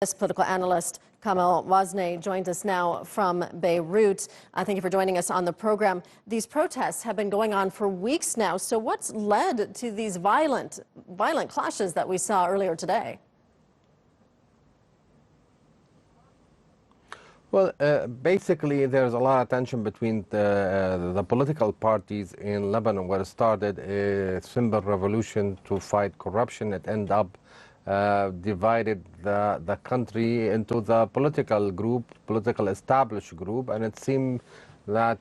Political analyst Kamel Wazne joins us now from Beirut. Thank you for joining us on the program. These protests have been going on for weeks now. So what's led to these violent clashes that we saw earlier today? Well, basically, there's a lot of tension between the political parties in Lebanon, where it started a simple revolution to fight corruption. It ended up divided the country into the political established group, and it seemed that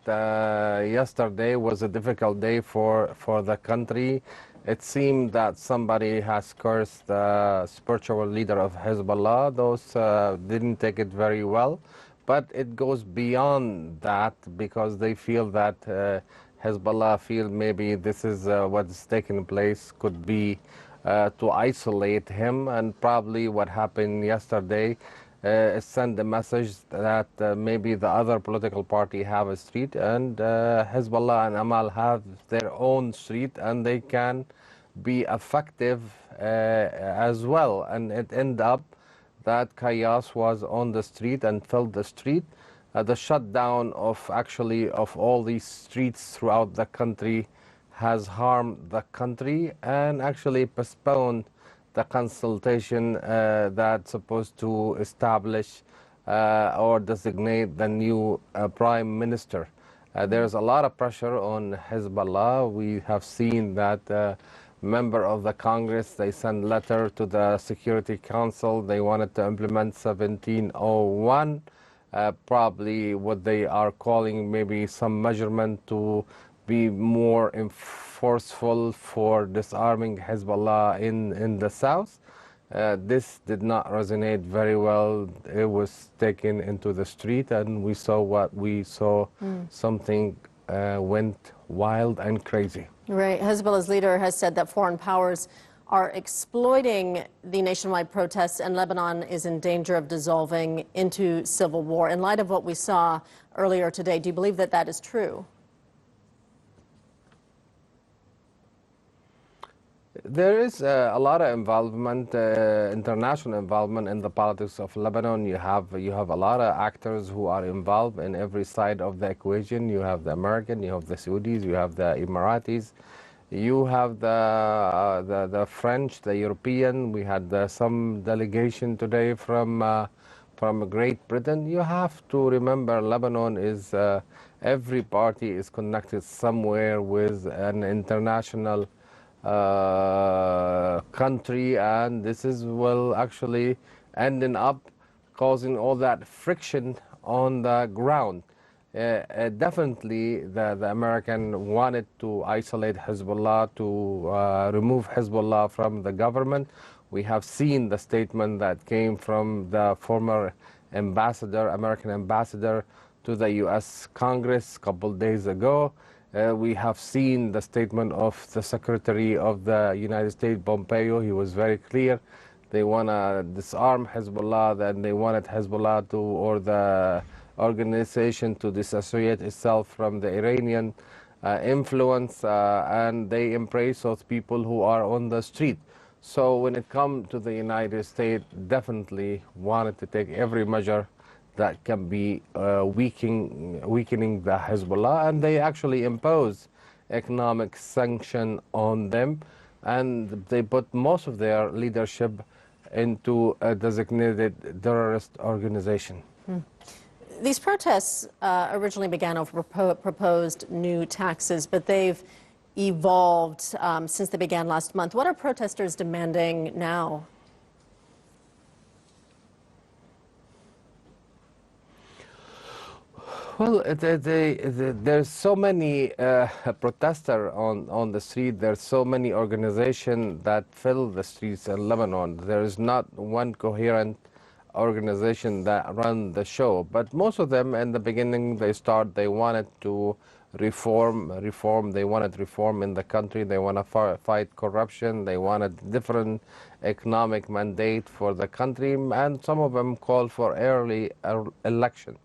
yesterday was a difficult day for the country. It seemed that somebody has cursed the spiritual leader of Hezbollah. Those didn't take it very well. But it goes beyond that because they feel that Hezbollah feel maybe this is what's taking place could be to isolate him, and probably what happened yesterday send a message that maybe the other political party have a street and Hezbollah and Amal have their own street, and they can be effective as well. And it ended up that chaos was on the street and filled the street. The shutdown of all these streets throughout the country has harmed the country and actually postponed the consultation that's supposed to establish or designate the new prime minister. There's a lot of pressure on Hezbollah. We have seen that member of the Congress, they sent letter to the Security Council. They wanted to implement 1701, probably what they are calling maybe some measurement to be more forceful for disarming Hezbollah in the south. This did not resonate very well. It was taken into the street, and we saw what we saw. Something went wild and crazy. Right. Hezbollah's leader has said that foreign powers are exploiting the nationwide protests, and Lebanon is in danger of dissolving into civil war. In light of what we saw earlier today, do you believe that that is true? There is a lot of involvement, international involvement in the politics of Lebanon. You have a lot of actors who are involved in every side of the equation. You have the American, you have the Saudis, you have the Emiratis, you have the French, the European. We had some delegation today from Great Britain. You have to remember, Lebanon is every party is connected somewhere with an international country, and this is actually ending up causing all that friction on the ground. Definitely the American wanted to isolate Hezbollah, to remove Hezbollah from the government. We have seen the statement that came from the former ambassador, American ambassador to the U.S. Congress a couple days ago. We have seen the statement of the Secretary of the United States, Pompeo. He was very clear. They want to disarm Hezbollah, then they wanted Hezbollah to, or the organization, to disassociate itself from the Iranian influence, and they embrace those people who are on the street. So when it comes to the United States, definitely wanted to take every measure that can be weakening the Hezbollah, and they actually impose economic sanction on them, and they put most of their leadership into a designated terrorist organization. These protests originally began over proposed new taxes, but they've evolved since they began last month. What are protesters demanding now? Well, there's so many protesters on the street. There's so many organizations that fill the streets in Lebanon. There is not one coherent organization that run the show. But most of them, in the beginning, they wanted to reform. They wanted reform in the country. They want to fight corruption. They wanted different economic mandate for the country. And some of them called for early election.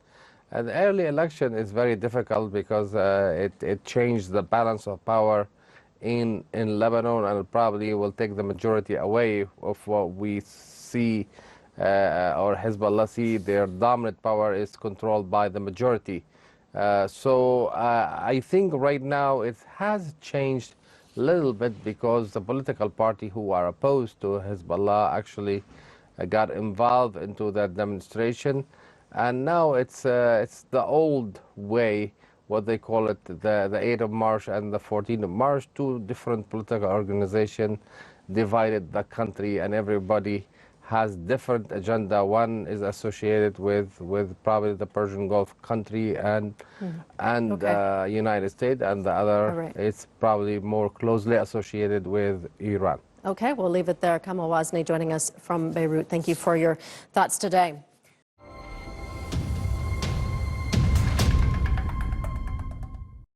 And the early election is very difficult because it changed the balance of power in Lebanon, and it probably will take the majority away of what we see or Hezbollah see their dominant power is controlled by the majority. So I think right now it has changed a little bit because the political party who are opposed to Hezbollah actually got involved into that demonstration, and now it's the old way, what they call it, the 8th of March and the 14th of March. Two different political organizations divided the country, and everybody has different agenda. One is associated with probably the Persian Gulf country and United States, and the other it's probably more closely associated with Iran. Okay, we'll leave it there. Kamel Wazne joining us from Beirut. Thank you for your thoughts today.